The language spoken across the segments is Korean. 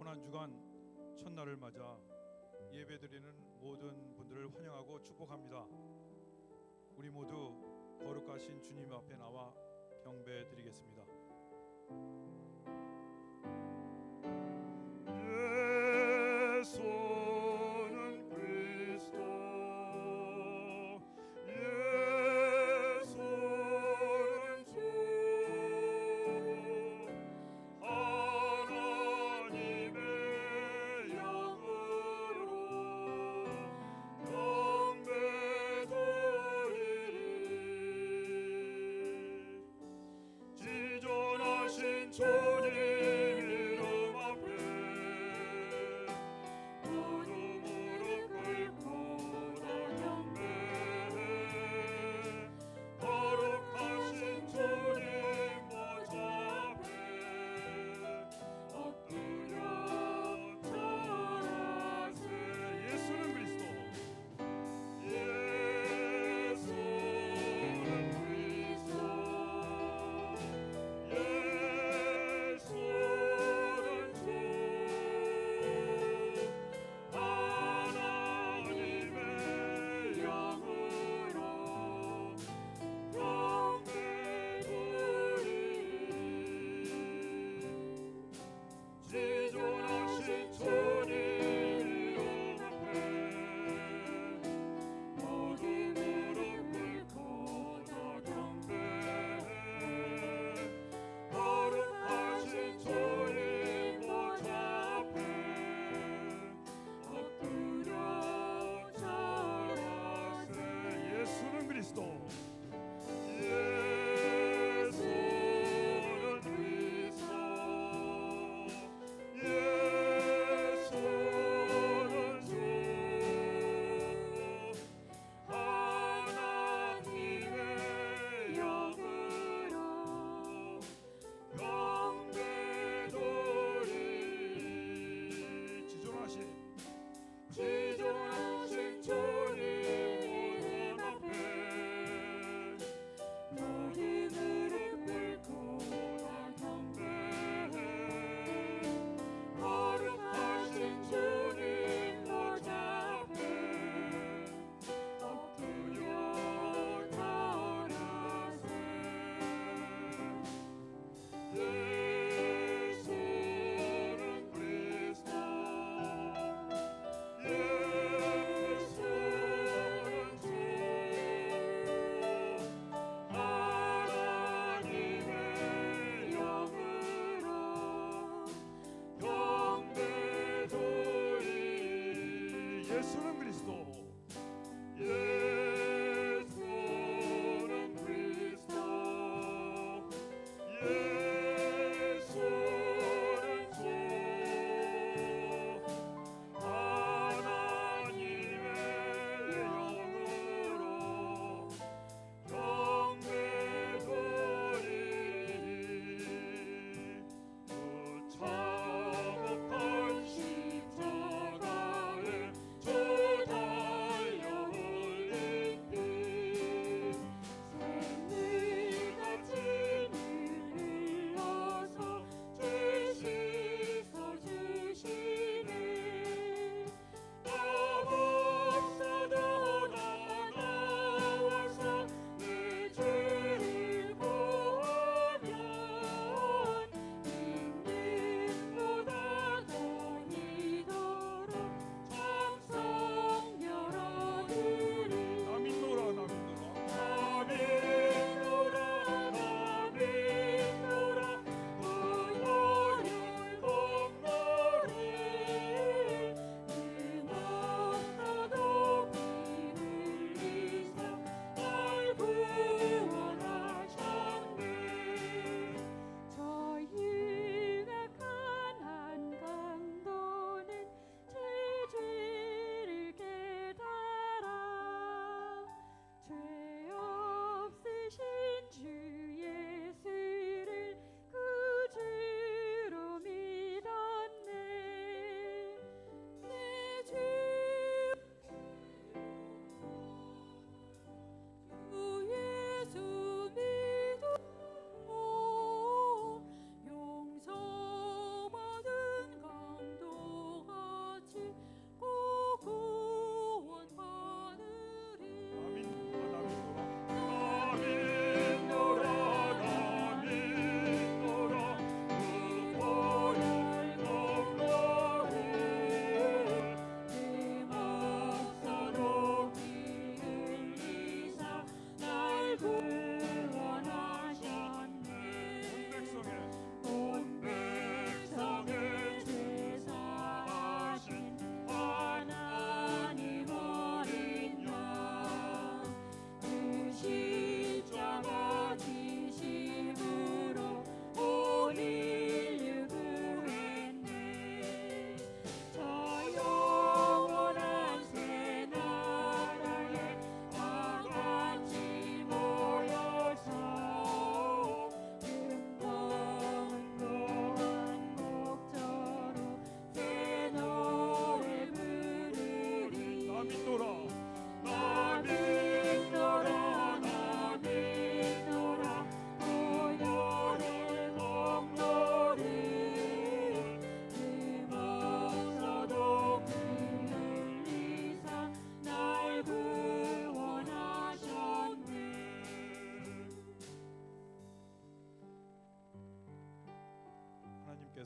고난주간 첫날을 맞아 예배드리는 모든 분들을 환영하고 축복합니다. 우리 모두 거룩하신 주님 앞에 나와 경배드리겠습니다. 예수는 그리스도, 예수는 주, 하나님의 영으로 경배드리리. 지존하신 주님 이름 앞에 모두 무릎 꿇고 다 경배해. 거룩하신 주님 보좌 앞에 엎드려 절하세. 예수는 그리스도, 예수는 그리스도, 예수는 주, 하나님의 영으로 경배드리리. 지존하신 주님 이름 앞에 모두 무릎 꿇고 다 경배해. 거룩하신 주님 보좌 앞에 엎드려 절하세. 예수는 그리스도, 예수는 그리스도, 예수는 주, 하나님의 영으로 경배드리리. 지존하신 주님 이름 앞에 모두 무릎 꿇고 다 경배해. 거룩하신 주님 보좌 앞에 엎드려 절하세. 예수는 그리스도, 예수는 주, 하나님의 영으로 경배드리리. 예수는 그리스도, 예수는 그리스도, 예수는 주, 하나님의 영으로 경배드리리. 그 참혹한 십자가의 주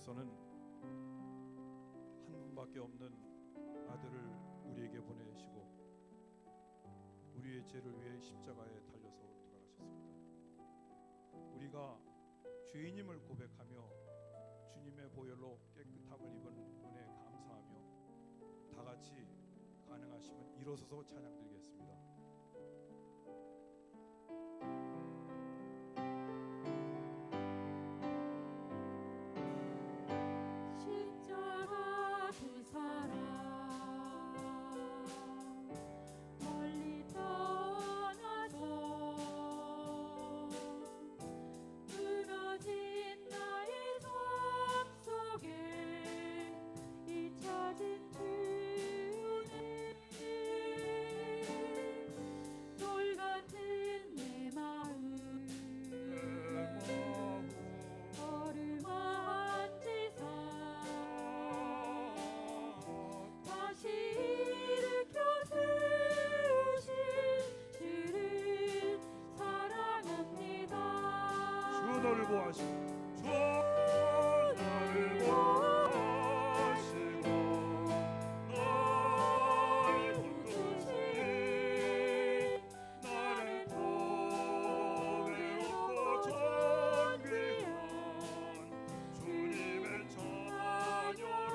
하나님께서는 한 분밖에 없는 아들을 우리에게 보내시고 우리의 죄를 위해 십자가에 달려서 돌아가셨습니다. 우리가 죄인임을 고백하며 주님의 보혈로 깨끗함을 입은 은혜에 감사하며 다 같이 가능하시면 일어서서 찬양드리겠습니다. 십자가 그 사랑 멀리 떠나서 무너진 나의 삶 속에 잊혀진 주님 돌 같은 내 마음 어루만지사 다시 일으켜 세우신 주를 사랑합니다. 주 너를 보하시고 주 나를 보시고 날 붙드시 나는 또 외롭고 존귀한 주님의 자녀라.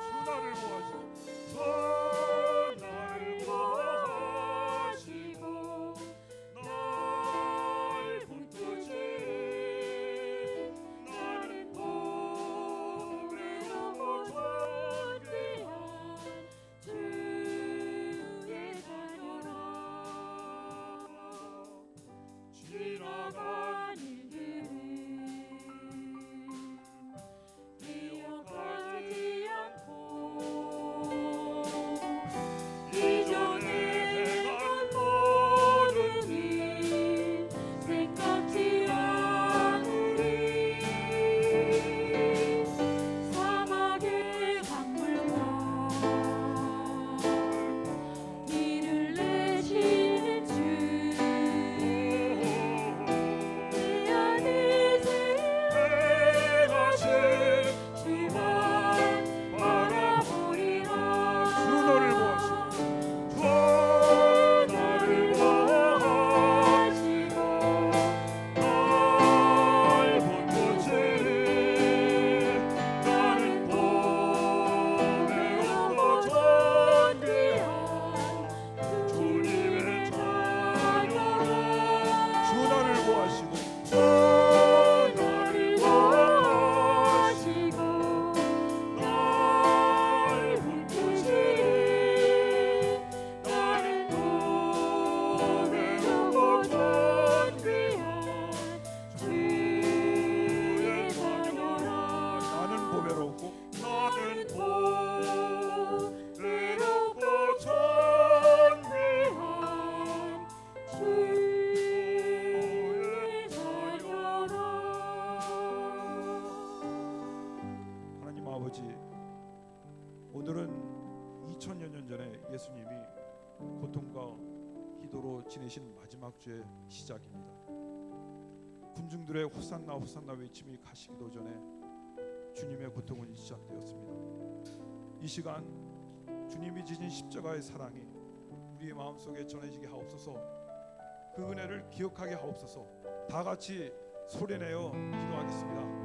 주 나를 보하시고 주 나를 보시고 날 붙드시 나는 또 외롭고 존귀한 주의 자녀라. 지나간 지나간 일들을 기억하지 않고 이전에 행한 모든 일 생각지 않으리 사막의 강물과 길을 내시는 주 내 안에 행하신 주만 바라보리라. 주 너를 보하시고 주 나를 보시고 날 붙드시 나는 또 외롭고 존귀한 주님의 자녀라. 주 나를 보하시고 주 나를 보시고 날 붙드시 나는 또 외롭고 존귀한 주의 자녀라. 나는 보배롭고 나는 또 외롭고 존귀한 주의 자녀라. 하나님 아버지, 오늘은 2000여 년 전에 예수님이 고통과 기도로 지내신 마지막 주의 시작입니다. 군중들의 호산나 호산나 외침이 가시기도 전에 주님의 고통은 시작되었습니다. 이 시간 주님이 지신 십자가의 사랑이 우리의 마음속에 전해지게 하옵소서. 그 은혜를 기억하게 하옵소서. 다 같이 소리내어 기도하겠습니다.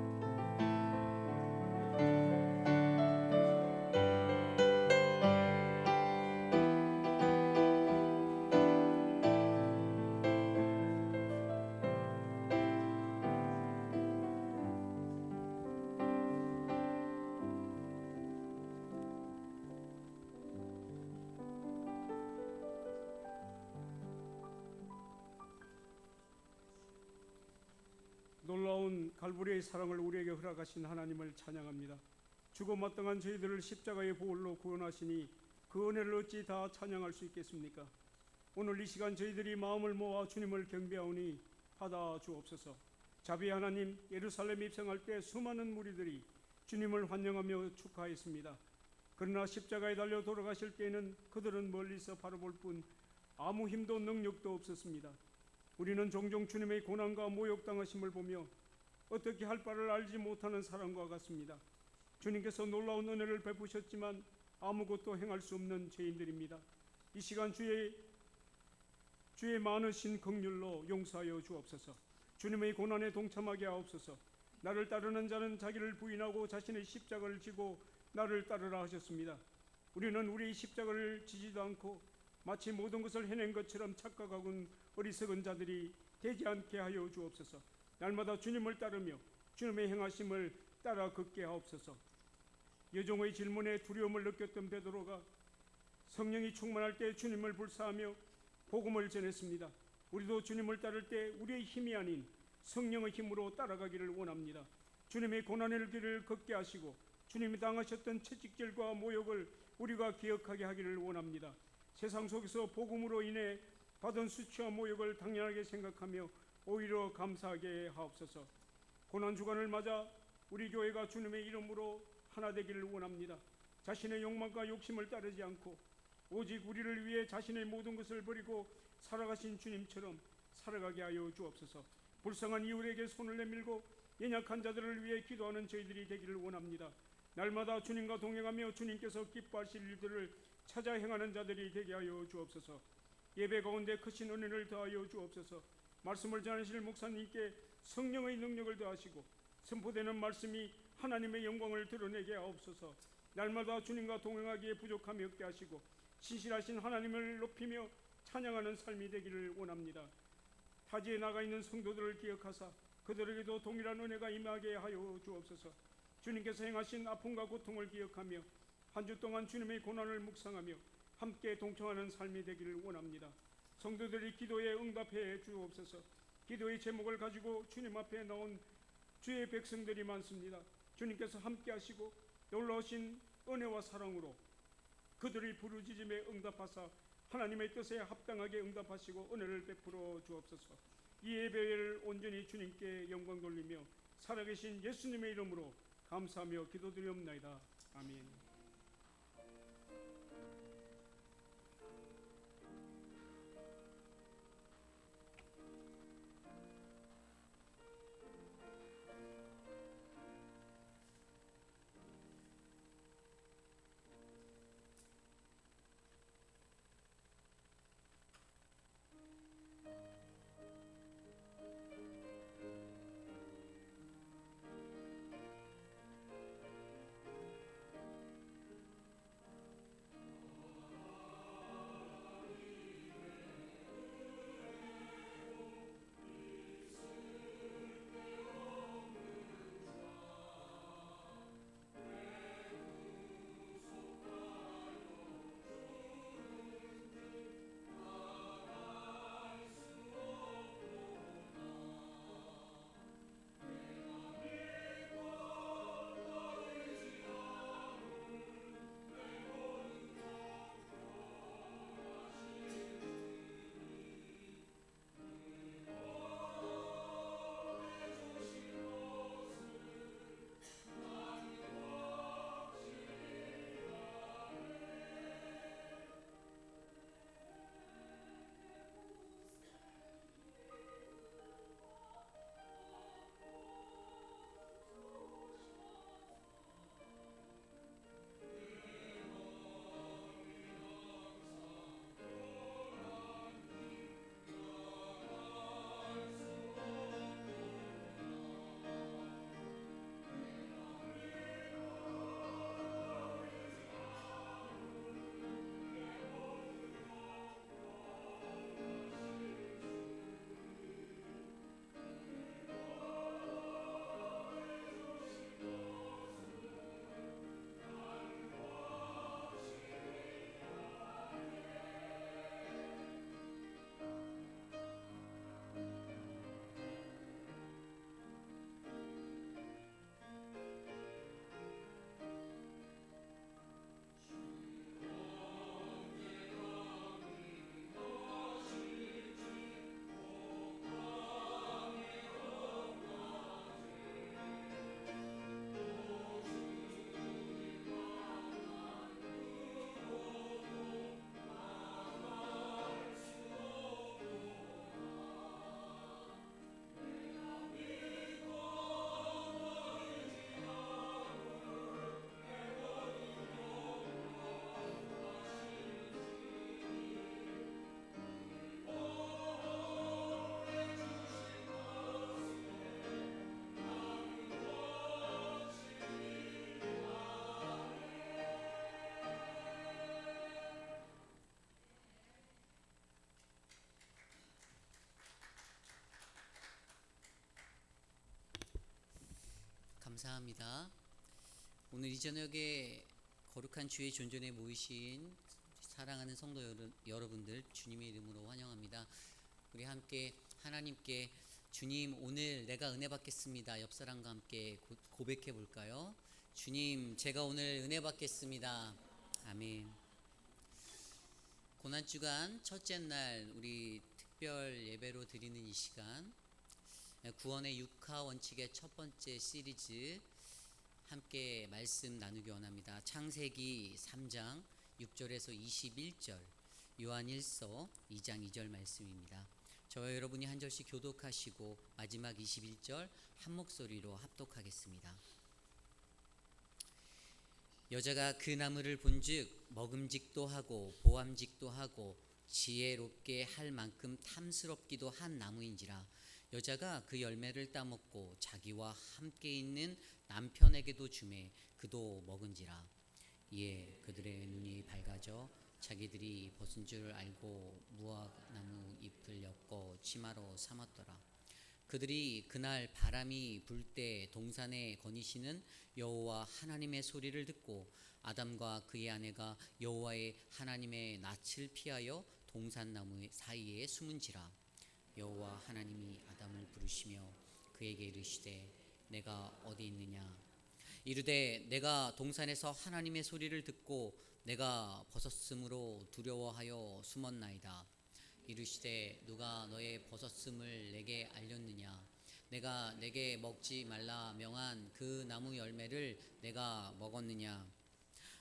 놀라운 갈보리의 사랑을 우리에게 허락하신 하나님을 찬양합니다. 죽어마땅한 저희들을 십자가의 보혈로 구원하시니 그 은혜를 어찌 다 찬양할 수 있겠습니까? 오늘 이 시간 저희들이 마음을 모아 주님을 경배하오니 받아 주옵소서. 자비 하나님, 예루살렘 입성할 때 수많은 무리들이 주님을 환영하며 축하했습니다. 그러나 십자가에 달려 돌아가실 때에는 그들은 멀리서 바라볼 뿐 아무 힘도 능력도 없었습니다. 우리는 종종 주님의 고난과 모욕당하심을 보며 어떻게 할 바를 알지 못하는 사람과 같습니다. 주님께서 놀라운 은혜를 베푸셨지만 아무것도 행할 수 없는 죄인들입니다. 이 시간 주의 많으신 긍휼로 용서하여 주옵소서. 주님의 고난에 동참하게 하옵소서. 나를 따르는 자는 자기를 부인하고 자신의 십자가를 지고 나를 따르라 하셨습니다. 우리는 우리의 십자가를 지지도 않고 마치 모든 것을 해낸 것처럼 착각하고 어리석은 자들이 되지 않게 하여 주옵소서. 날마다 주님을 따르며 주님의 행하심을 따라 걷게 하옵소서. 여종의 질문에 두려움을 느꼈던 베드로가 성령이 충만할 때 주님을 불사하며 복음을 전했습니다. 우리도 주님을 따를 때 우리의 힘이 아닌 성령의 힘으로 따라가기를 원합니다. 주님의 고난의 길을 걷게 하시고 주님이 당하셨던 채찍질과 모욕을 우리가 기억하게 하기를 원합니다. 세상 속에서 복음으로 인해 받은 수치와 모욕을 당연하게 생각하며 오히려 감사하게 하옵소서. 고난주간을 맞아 우리 교회가 주님의 이름으로 하나 되기를 원합니다. 자신의 욕망과 욕심을 따르지 않고 오직 우리를 위해 자신의 모든 것을 버리고 살아가신 주님처럼 살아가게 하여 주옵소서. 불쌍한 이웃에게 손을 내밀고 연약한 자들을 위해 기도하는 저희들이 되기를 원합니다. 날마다 주님과 동행하며 주님께서 기뻐하실 일들을 찾아 행하는 자들이 되게 하여 주옵소서. 예배 가운데 크신 은혜를 더하여 주옵소서. 말씀을 전하실 목사님께 성령의 능력을 더하시고 선포되는 말씀이 하나님의 영광을 드러내게 하옵소서. 날마다 주님과 동행하기에 부족함이 없게 하시고 신실하신 하나님을 높이며 찬양하는 삶이 되기를 원합니다. 타지에 나가 있는 성도들을 기억하사 그들에게도 동일한 은혜가 임하게 하여 주옵소서. 주님께서 행하신 아픔과 고통을 기억하며 한 주 동안 주님의 고난을 묵상하며 함께 동청하는 삶이 되기를 원합니다. 성도들이 기도에 응답해 주옵소서. 기도의 제목을 가지고 주님 앞에 나온 주의 백성들이 많습니다. 주님께서 함께 하시고 놀라우신 은혜와 사랑으로 그들의 부르짖음에 응답하사 하나님의 뜻에 합당하게 응답하시고 은혜를 베풀어 주옵소서. 이 예배를 온전히 주님께 영광 돌리며 살아계신 예수님의 이름으로 감사하며 기도드리옵나이다. 아멘. 감사합니다. 오늘 이 저녁에 거룩한 주의 존전에 모이신 사랑하는 성도 여러분들 주님의 이름으로 환영합니다. 우리 함께 하나님께 주님 오늘 내가 은혜 받겠습니다. 옆 사람과 함께 고백해 볼까요? 주님 제가 오늘 은혜 받겠습니다. 아멘. 고난주간 첫째 날 우리 특별 예배로 드리는 이 시간 구원의 육하 원칙의 첫 번째 시리즈 함께 말씀 나누기 원합니다. 창세기 3장 6절에서 21절, 요한일서 2장 2절 말씀입니다. 저와 여러분이 한 절씩 교독하시고 마지막 21절 한 목소리로 합독하겠습니다. 여자가 그 나무를 본즉 먹음직도 하고 보암직도 하고 지혜롭게 할 만큼 탐스럽기도 한 나무인지라 여자가 그 열매를 따먹고 자기와 함께 있는 남편에게도 주매 그도 먹은지라. 이에 그들의 눈이 밝아져 자기들이 벗은 줄 알고 무화과나무 잎을 엮어 치마로 삼았더라. 그들이 그날 바람이 불 때 동산에 거니시는 여호와 하나님의 소리를 듣고 아담과 그의 아내가 여호와의 하나님의 낯을 피하여 동산나무 사이에 숨은지라. 여호와 하나님이 아담을 부르시며 그에게 이르시되 내가 어디 있느냐. 이르되 내가 동산에서 하나님의 소리를 듣고 내가 벗었으므로 두려워하여 숨었나이다. 이르시되 누가 너의 벗었음을 내게 알렸느냐. 내가 내게 먹지 말라 명한 그 나무 열매를 내가 먹었느냐.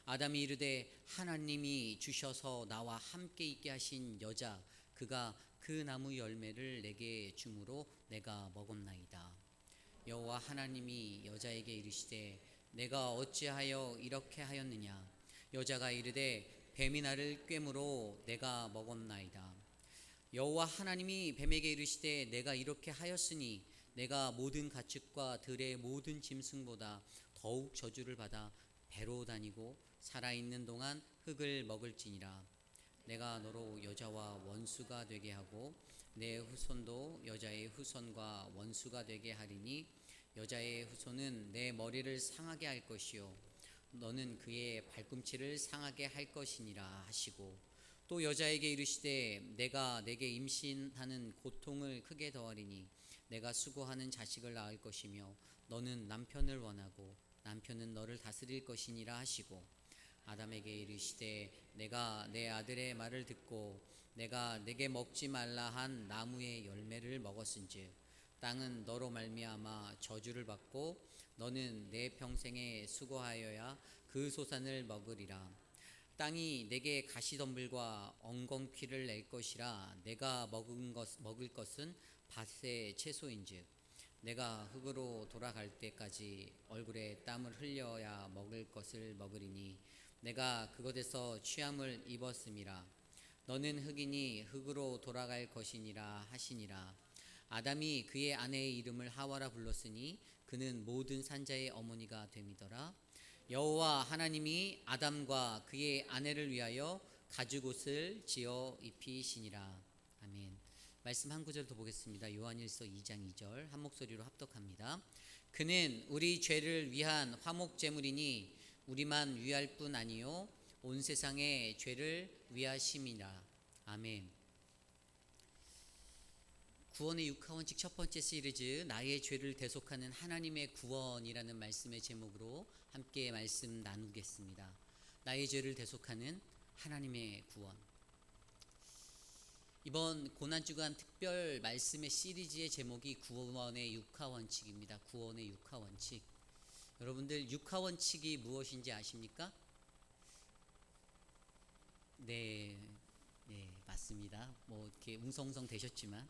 아담이 이르되 하나님이 주셔서 나와 함께 있게 하신 여자 그가 그 나무 열매를 내게 주므로 내가 먹었나이다. 여호와 하나님이 여자에게 이르시되 내가 어찌하여 이렇게 하였느냐. 여자가 이르되 뱀이 나를 꿰므로 내가 먹었나이다. 여호와 하나님이 뱀에게 이르시되 내가 이렇게 하였으니 내가 모든 가축과 들의 모든 짐승보다 더욱 저주를 받아 배로 다니고 살아있는 동안 흙을 먹을지니라. 내가 너로 여자와 원수가 되게 하고 내 후손도 여자의 후손과 원수가 되게 하리니 여자의 후손은 내 머리를 상하게 할 것이요 너는 그의 발꿈치를 상하게 할 것이니라 하시고 또 여자에게 이르시되 내가 내게 임신하는 고통을 크게 더하리니 내가 수고하는 자식을 낳을 것이며 너는 남편을 원하고 남편은 너를 다스릴 것이니라 하시고 아담에게 이르시되 내가 내 아들의 말을 듣고 내가 내게 먹지 말라 한 나무의 열매를 먹었은즉 땅은 너로 말미암아 저주를 받고 너는 내 평생에 수고하여야 그 소산을 먹으리라. 땅이 내게 가시덤불과 엉겅퀴를 낼 것이라. 내가 먹을 것은 밭의 채소인즉 내가 흙으로 돌아갈 때까지 얼굴에 땀을 흘려야 먹을 것을 먹으리니 내가 그것에서 취함을 입었음이라. 너는 흙이니 흙으로 돌아갈 것이니라 하시니라. 아담이 그의 아내의 이름을 하와라 불렀으니 그는 모든 산자의 어머니가 됨이더라. 여호와 하나님이 아담과 그의 아내를 위하여 가죽옷을 지어 입히시니라. 아멘. 말씀 한 구절 더 보겠습니다. 요한일서 2장 2절 한 목소리로 합독합니다. 그는 우리 죄를 위한 화목 제물이니 우리만 위할 뿐 아니요 온 세상의 죄를 위하심이라. 아멘. 구원의 육하원칙 첫 번째 시리즈 나의 죄를 대속하는 하나님의 구원이라는 말씀의 제목으로 함께 말씀 나누겠습니다. 나의 죄를 대속하는 하나님의 구원. 이번 고난주간 특별 말씀의 시리즈의 제목이 구원의 육하원칙입니다. 구원의 육하원칙. 여러분들 육하원칙이 무엇인지 아십니까? 네, 맞습니다. 뭐 이렇게 웅성웅성 되셨지만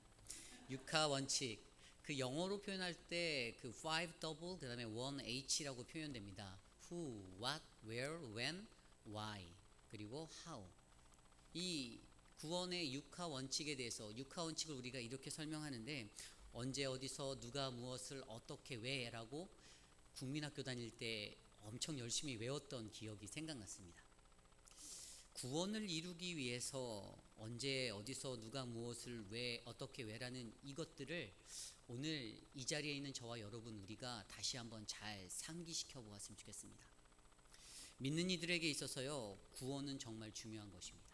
육하원칙 그 영어로 표현할 때 그 5W 그다음에 1H라고 표현됩니다. Who, what, where, when, why 그리고 how. 이 구원의 육하원칙에 대해서 육하원칙을 우리가 이렇게 설명하는데 언제 어디서 누가 무엇을 어떻게 왜라고 국민학교 다닐 때 엄청 열심히 외웠던 기억이 생각났습니다. 구원을 이루기 위해서 언제 어디서 누가 무엇을 왜 어떻게 왜라는 이것들을 오늘 이 자리에 있는 저와 여러분 우리가 다시 한번 잘 상기시켜 보았으면 좋겠습니다. 믿는 이들에게 있어서요, 구원은 정말 중요한 것입니다.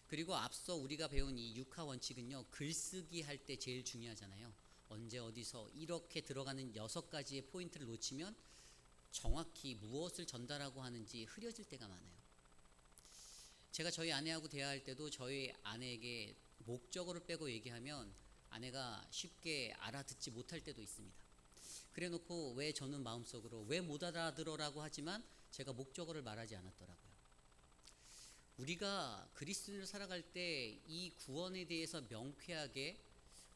그리고 앞서 우리가 배운 이 육하 원칙은요, 글쓰기 할 때 제일 중요하잖아요. 언제 어디서 이렇게 들어가는 6가지의 포인트를 놓치면 정확히 무엇을 전달하고 하는지 흐려질 때가 많아요. 제가 저희 아내하고 대화할 때도 저희 아내에게 목적어를 빼고 얘기하면 아내가 쉽게 알아듣지 못할 때도 있습니다. 그래 놓고 왜 저는 마음속으로 왜 못 알아들어라고 하지만 제가 목적어를 말하지 않았더라고요. 우리가 그리스도인으로 살아갈 때 이 구원에 대해서 명쾌하게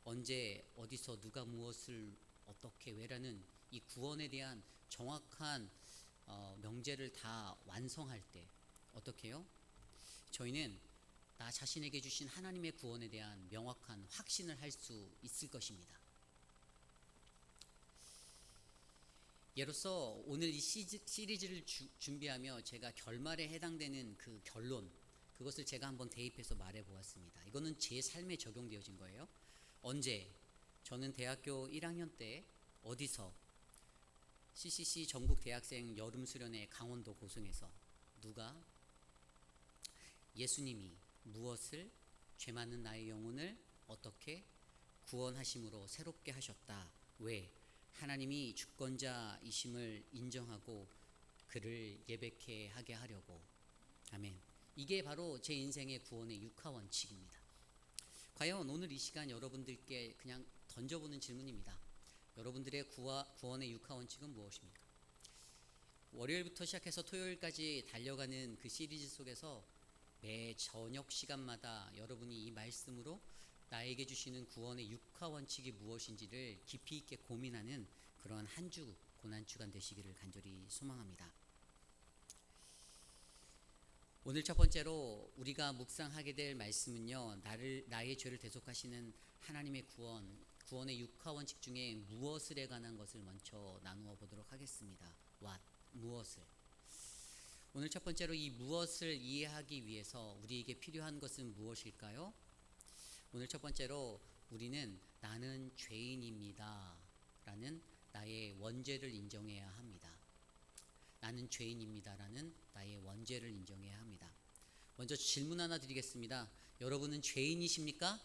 언제 어디서 누가 무엇을 어떻게 왜라는 이 구원에 대한 정확한 명제를 다 완성할 때 어떻게 해요? 저희는 나 자신에게 주신 하나님의 구원에 대한 명확한 확신을 할 수 있을 것입니다. 예로서 오늘 이 시리즈를 준비하며 제가 결말에 해당되는 그 결론, 그것을 제가 한번 대입해서 말해 보았습니다. 이거는 제 삶에 적용되어진 거예요. 언제? 저는 대학교 1학년 때 어디서 CCC 전국 대학생 여름 수련회 강원도 고성에서 누가 예수님이 무엇을 죄 많은 나의 영혼을 어떻게 구원하심으로 새롭게 하셨다. 왜? 하나님이 주권자이심을 인정하고 그를 예배케 하게 하려고. 아멘. 이게 바로 제 인생의 구원의 육하 원칙입니다. 과연 오늘 이 시간 여러분들께 그냥 던져보는 질문입니다. 여러분들의 구원의 육하 원칙은 무엇입니까? 월요일부터 시작해서 토요일까지 달려가는 그 시리즈 속에서 매 저녁 시간마다 여러분이 이 말씀으로 나에게 주시는 구원의 육하 원칙이 무엇인지를 깊이 있게 고민하는 그러한 한 주 고난주간 되시기를 간절히 소망합니다. 오늘 첫 번째로 우리가 묵상하게 될 말씀은요, 나의 죄를 대속하시는 하나님의 구원의 육하 원칙 중에 무엇을에 관한 것을 먼저 나누어 보도록 하겠습니다. What? 무엇을? 오늘 첫 번째로 이 무엇을 이해하기 위해서 우리에게 필요한 것은 무엇일까요? 오늘 첫 번째로 우리는 나는 죄인입니다 라는 나의 원죄를 인정해야 합니다. 나는 죄인입니다 라는 나의 원죄를 인정해야 합니다. 먼저 질문 하나 드리겠습니다. 여러분은 죄인이십니까?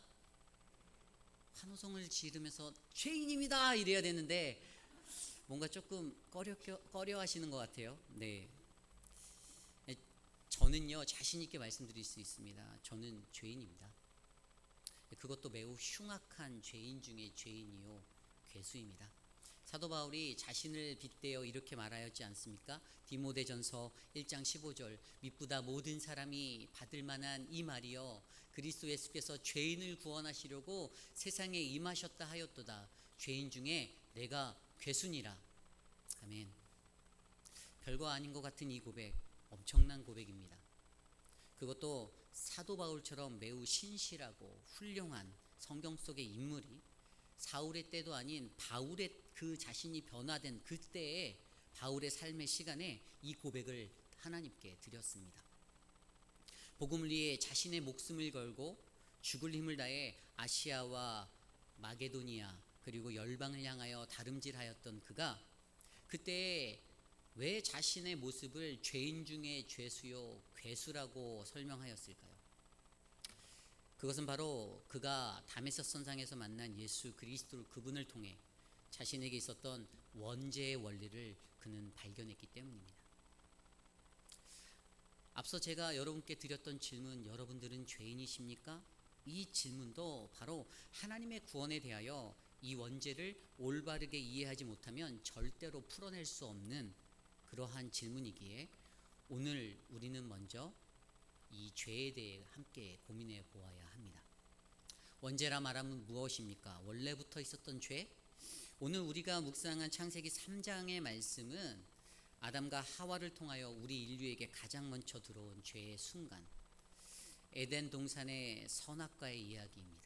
환호성을 지르면서 죄인입니다 이래야 되는데 뭔가 조금 꺼려 하시는 것 같아요. 네. 저는요, 자신 있게 말씀드릴 수 있습니다. 저는 죄인입니다. 그것도 매우 흉악한 죄인 중에 죄인이요, 괴수입니다. 사도 바울이 자신을 빗대어 이렇게 말하였지 않습니까? 디모데전서 1장 15절, 미쁘다 모든 사람이 받을 만한 이 말이여, 그리스도 예수께서 죄인을 구원하시려고 세상에 임하셨다 하였도다. 죄인 중에 내가 괴수니라. 아멘. 별거 아닌 것 같은 이 고백, 엄청난 고백입니다. 그것도 사도 바울처럼 매우 신실하고 훌륭한 성경 속의 인물이 사울의 때도 아닌 바울의 그 자신이 변화된 그때의 바울의 삶의 시간에 이 고백을 하나님께 드렸습니다. 복음을 위해 자신의 목숨을 걸고 죽을 힘을 다해 아시아와 마게도니아 그리고 열방을 향하여 다름질하였던 그가 그때 왜 자신의 모습을 죄인 중에 죄수요 괴수라고 설명하였을까요? 그것은 바로 그가 다메섹 선상에서 만난 예수 그리스도 그분을 통해 자신에게 있었던 원죄의 원리를 그는 발견했기 때문입니다. 앞서 제가 여러분께 드렸던 질문, 여러분들은 죄인이십니까? 이 질문도 바로 하나님의 구원에 대하여 이 원죄를 올바르게 이해하지 못하면 절대로 풀어낼 수 없는 그러한 질문이기에 오늘 우리는 먼저 이 죄에 대해 함께 고민해 보아야 합니다. 원죄라 말하면 무엇입니까? 원래부터 있었던 죄? 오늘 우리가 묵상한 창세기 3장의 말씀은 아담과 하와를 통하여 우리 인류에게 가장 먼저 들어온 죄의 순간, 에덴 동산의 선악과의 이야기입니다.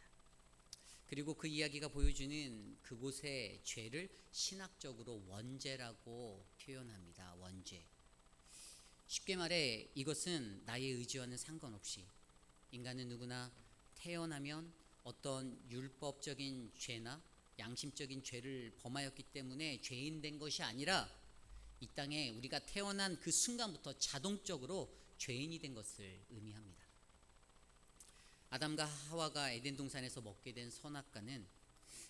그리고 그 이야기가 보여주는 그곳의 죄를 신학적으로 원죄라고 표현합니다. 원죄. 쉽게 쉽게 말해 이것은 나의 의지와는 상관없이 인간은 누구나 태어나면 어떤 율법적인 죄나 양심적인 죄를 범하였기 때문에 죄인 된 것이 아니라 이 땅에 우리가 태어난 그 순간부터 자동적으로 죄인이 된 것을 의미합니다. 아담과 하와가 에덴 동산에서 먹게 된 선악과는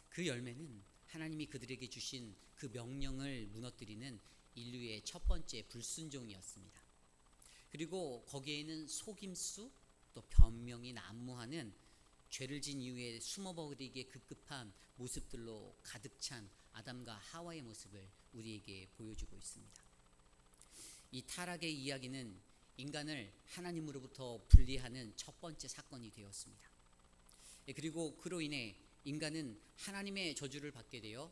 그 열매는 하나님이 그들에게 주신 그 명령을 무너뜨리는 인류의 첫 번째 불순종이었습니다. 그리고 거기에는 속임수 또 변명이 난무하는 죄를 진 이후에 숨어버리기에 급급한 모습들로 가득 찬 아담과 하와의 모습을 우리에게 보여주고 있습니다. 이 타락의 이야기는 인간을 하나님으로부터 분리하는 첫 번째 사건이 되었습니다. 그리고 그로 인해 인간은 하나님의 저주를 받게 되어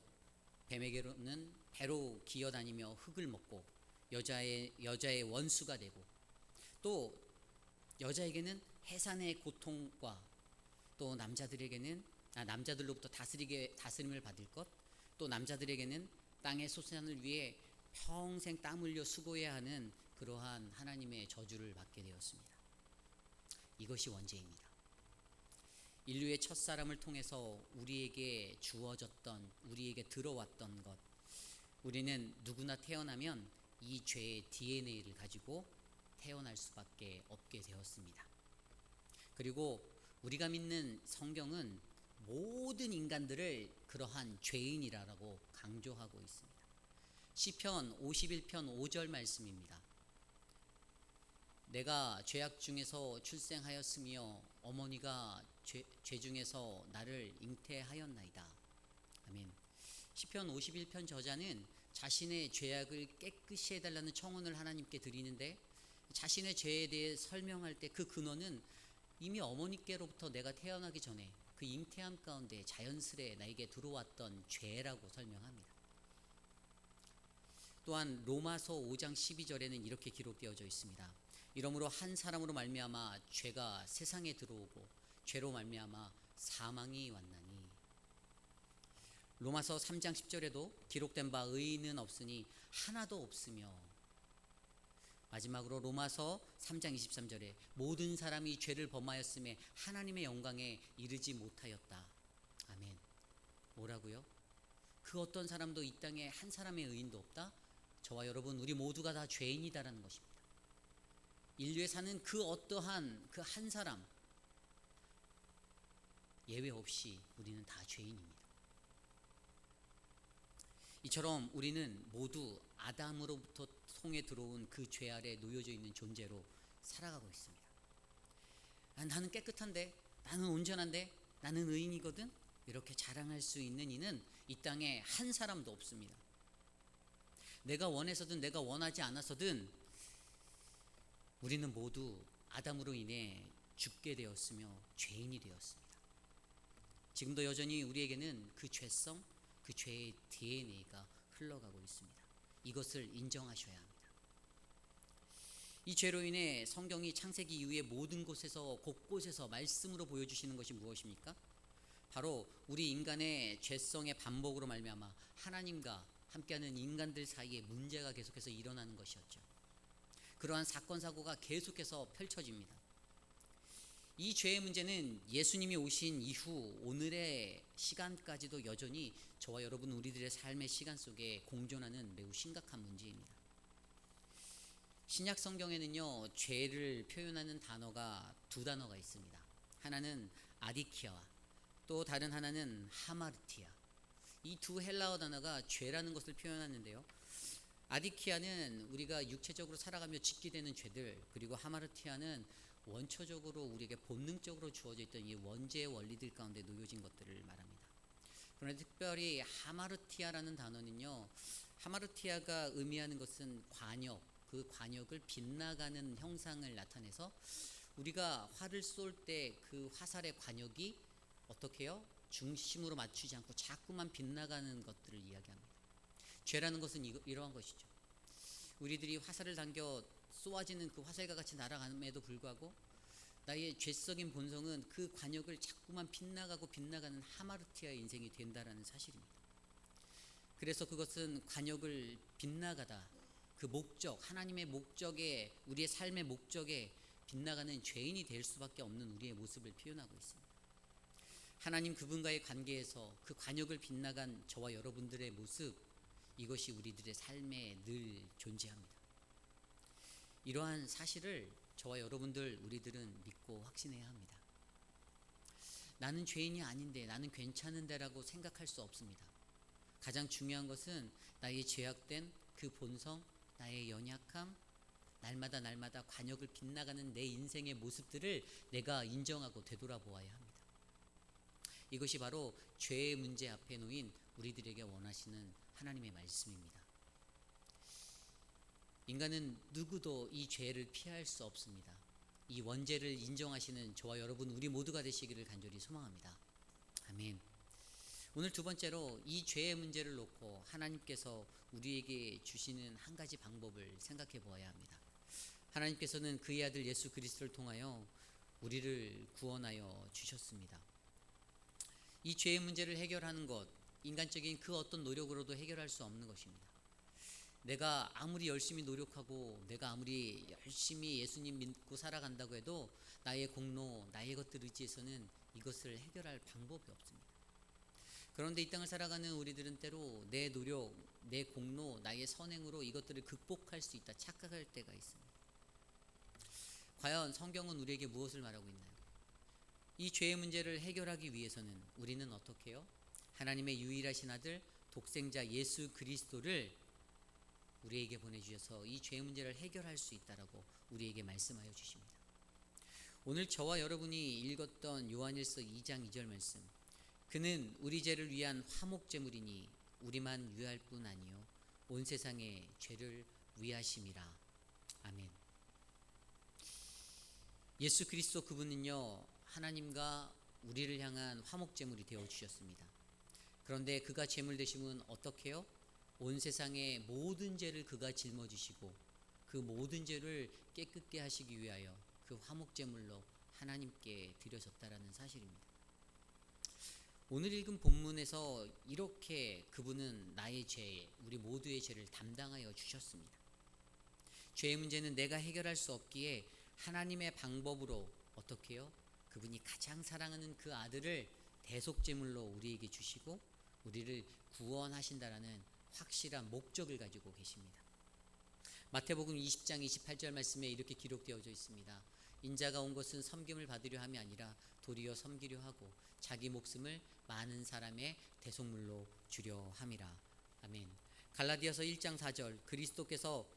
뱀에게로는 배로 기어다니며 흙을 먹고 여자의 원수가 되고 또 여자에게는 해산의 고통과 또 남자들로부터 다스림을 받을 것, 또 남자들에게는 땅의 소산을 위해 평생 땀 흘려 수고해야 하는 그러한 하나님의 저주를 받게 되었습니다. 이것이 원죄입니다. 인류의 첫사람을 통해서 우리에게 주어졌던, 우리에게 들어왔던 것, 우리는 누구나 태어나면 이 죄의 DNA를 가지고 태어날 수밖에 없게 되었습니다. 그리고 우리가 믿는 성경은 모든 인간들을 그러한 죄인이라고 강조하고 있습니다. 시편 51편 5절 말씀입니다. 내가 죄악 중에서 출생하였으며 어머니가 죄 중에서 나를 잉태하였나이다. 아멘. 시편 51편 저자는 자신의 죄악을 깨끗이 해달라는 청혼을 하나님께 드리는데 자신의 죄에 대해 설명할 때 그 근원은 이미 어머니께로부터 내가 태어나기 전에 그 잉태함 가운데 자연스레 나에게 들어왔던 죄라고 설명합니다. 또한 로마서 5장 12절에는 이렇게 기록되어져 있습니다. 이러므로 한 사람으로 말미암아 죄가 세상에 들어오고 죄로 말미암아 사망이 왔나니. 로마서 3장 10절에도 기록된 바 의인은 없으니 하나도 없으며, 마지막으로 로마서 3장 23절에 모든 사람이 죄를 범하였음에 하나님의 영광에 이르지 못하였다. 아멘. 뭐라고요? 그 어떤 사람도 이 땅에 한 사람의 의인도 없다? 저와 여러분 우리 모두가 다 죄인이다라는 것입니다. 인류에 사는 그 어떠한 그 한 사람 예외 없이 우리는 다 죄인입니다. 이처럼 우리는 모두 아담으로부터 통해 들어온 그 죄 아래 놓여져 있는 존재로 살아가고 있습니다. 나는 깨끗한데, 나는 온전한데, 나는 의인이거든, 이렇게 자랑할 수 있는 이는 이 땅에 한 사람도 없습니다. 내가 원해서든 내가 원하지 않아서든 우리는 모두 아담으로 인해 죽게 되었으며 죄인이 되었습니다. 지금도 여전히 우리에게는 그 죄성, 그 죄의 DNA가 흘러가고 있습니다. 이것을 인정하셔야 합니다. 이 죄로 인해 성경이 창세기 이후에 모든 곳에서 곳곳에서 말씀으로 보여주시는 것이 무엇입니까? 바로 우리 인간의 죄성의 반복으로 말미암아 하나님과 함께하는 인간들 사이에 문제가 계속해서 일어나는 것이었죠. 그러한 사건 사고가 계속해서 펼쳐집니다. 이 죄의 문제는 예수님이 오신 이후 오늘의 시간까지도 여전히 저와 여러분 우리들의 삶의 시간 속에 공존하는 매우 심각한 문제입니다. 신약 성경에는요, 죄를 표현하는 단어가 두 단어가 있습니다. 하나는 아디키아와 또 다른 하나는 하마르티아. 이 두 헬라어 단어가 죄라는 것을 표현하는데요, 아디키아는 우리가 육체적으로 살아가며 짓게 되는 죄들, 그리고 하마르티아는 원초적으로 우리에게 본능적으로 주어져 있던 이 원죄의 원리들 가운데 놓여진 것들을 말합니다. 그런데 특별히 하마르티아라는 단어는요, 하마르티아가 의미하는 것은 관역, 그 관역을 빗나가는 형상을 나타내서 우리가 활을 쏠 때 그 화살의 관역이 어떻게 해요? 중심으로 맞추지 않고 자꾸만 빗나가는 것들을 이야기합니다. 죄라는 것은 이러한 것이죠. 우리들이 화살을 당겨 쏘아지는 그 화살과 같이 날아감에도 불구하고 나의 죄성인 본성은 그 관역을 자꾸만 빗나가는 하마르티아의 인생이 된다라는 사실입니다. 그래서 그것은 관역을 빗나가다, 그 목적, 하나님의 목적에, 우리의 삶의 목적에 빗나가는 죄인이 될 수밖에 없는 우리의 모습을 표현하고 있습니다. 하나님 그분과의 관계에서 그 관역을 빗나간 저와 여러분들의 모습, 이것이 우리들의 삶에 늘 존재합니다. 이러한 사실을 저와 여러분들 우리들은 믿고 확신해야 합니다. 나는 죄인이 아닌데, 나는 괜찮은데 라고 생각할 수 없습니다. 가장 중요한 것은 나의 죄악된 그 본성, 나의 연약함, 날마다 관역을 빗나가는 내 인생의 모습들을 내가 인정하고 되돌아보아야 합니다. 이것이 바로 죄의 문제 앞에 놓인 우리들에게 원하시는 하나님의 말씀입니다. 인간은 누구도 이 죄를 피할 수 없습니다. 이 원죄를 인정하시는 저와 여러분 우리 모두가 되시기를 간절히 소망합니다. 아멘. 오늘 두 번째로 이 죄의 문제를 놓고 하나님께서 우리에게 주시는 한 가지 방법을 생각해 보아야 합니다. 하나님께서는 그의 아들 예수 그리스도를 통하여 우리를 구원하여 주셨습니다. 이 죄의 문제를 해결하는 것, 인간적인 그 어떤 노력으로도 해결할 수 없는 것입니다. 내가 아무리 열심히 노력하고 내가 아무리 열심히 예수님 믿고 살아간다고 해도 나의 공로, 나의 것들 의지해서는 이것을 해결할 방법이 없습니다. 그런데 이 땅을 살아가는 우리들은 때로 내 노력, 내 공로, 나의 선행으로 이것들을 극복할 수 있다 착각할 때가 있습니다. 과연 성경은 우리에게 무엇을 말하고 있나요? 이 죄의 문제를 해결하기 위해서는 우리는 어떻게 해요? 하나님의 유일하신 아들 독생자 예수 그리스도를 우리에게 보내주셔서 이 죄의 문제를 해결할 수 있다라고 우리에게 말씀하여 주십니다. 오늘 저와 여러분이 읽었던 요한일서 2장 2절 말씀, 그는 우리 죄를 위한 화목제물이니 우리만 위할 뿐 아니요 온 세상의 죄를 위하심이라. 아멘. 예수 그리스도 그분은요, 하나님과 우리를 향한 화목제물이 되어 주셨습니다. 그런데 그가 제물 되심은 어떻게 해요? 온 세상의 모든 죄를 그가 짊어지시고 그 모든 죄를 깨끗게 하시기 위하여 그 화목제물로 하나님께 드려졌다라는 사실입니다. 오늘 읽은 본문에서 이렇게 그분은 나의 죄, 우리 모두의 죄를 담당하여 주셨습니다. 죄의 문제는 내가 해결할 수 없기에 하나님의 방법으로 어떻게 해요? 그분이 가장 사랑하는 그 아들을 대속제물로 우리에게 주시고 우리를 구원하신다라는 확실한 목적을 가지고 계십니다. 마태복음 20장 28절 말씀에 이렇게 기록되어져 있습니다. 인자가 온 것은 섬김을 받으려 함이 아니라 도리어 섬기려 하고 자기 목숨을 많은 사람의 대속물로 주려 함이라. 아멘. 갈라디아서 1장 4절, 그리스도께서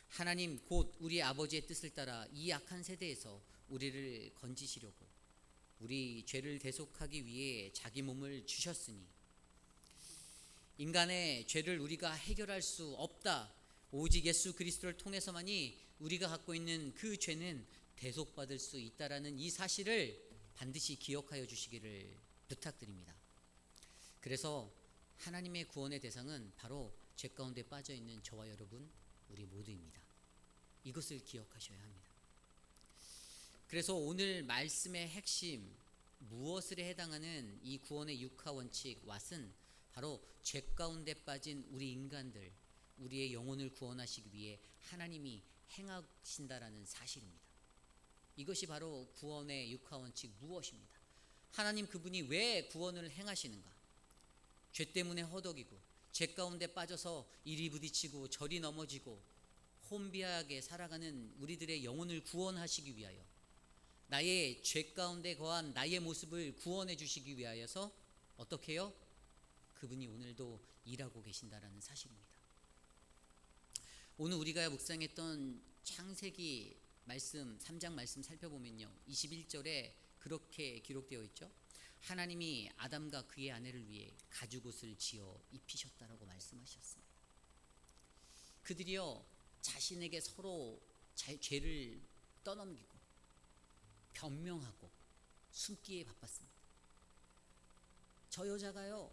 하나님 곧 우리 아버지의 뜻을 따라 이 악한 세대에서 우리를 건지시려고 우리 죄를 대속하기 위해 자기 몸을 주셨으니, 인간의 죄를 우리가 해결할 수 없다, 오직 예수 그리스도를 통해서만이 우리가 갖고 있는 그 죄는 대속받을 수 있다라는 이 사실을 반드시 기억하여 주시기를 부탁드립니다. 그래서 하나님의 구원의 대상은 바로 죄 가운데 빠져있는 저와 여러분 우리 모두입니다. 이것을 기억하셔야 합니다. 그래서 오늘 말씀의 핵심, 무엇을 해당하는 이 구원의 육하 원칙 왓은 바로 죄 가운데 빠진 우리 인간들, 우리의 영혼을 구원하시기 위해 하나님이 행하신다라는 사실입니다. 이것이 바로 구원의 육하 원칙 무엇입니다? 하나님 그분이 왜 구원을 행하시는가? 죄 때문에 허덕이고 죄 가운데 빠져서 이리 부딪히고 저리 넘어지고 혼비하게 살아가는 우리들의 영혼을 구원하시기 위하여, 나의 죄 가운데 거한 나의 모습을 구원해 주시기 위하여서 어떻게 해요? 그분이 오늘도 일하고 계신다라는 사실입니다. 오늘 우리가 묵상했던 창세기 말씀 3장 말씀 살펴보면요, 21절에 그렇게 기록되어 있죠. 하나님이 아담과 그의 아내를 위해 가죽옷을 지어 입히셨다라고 말씀하셨습니다. 그들이요 자신에게 서로 죄를 떠넘기고 변명하고 숨기에 바빴습니다. 저 여자가요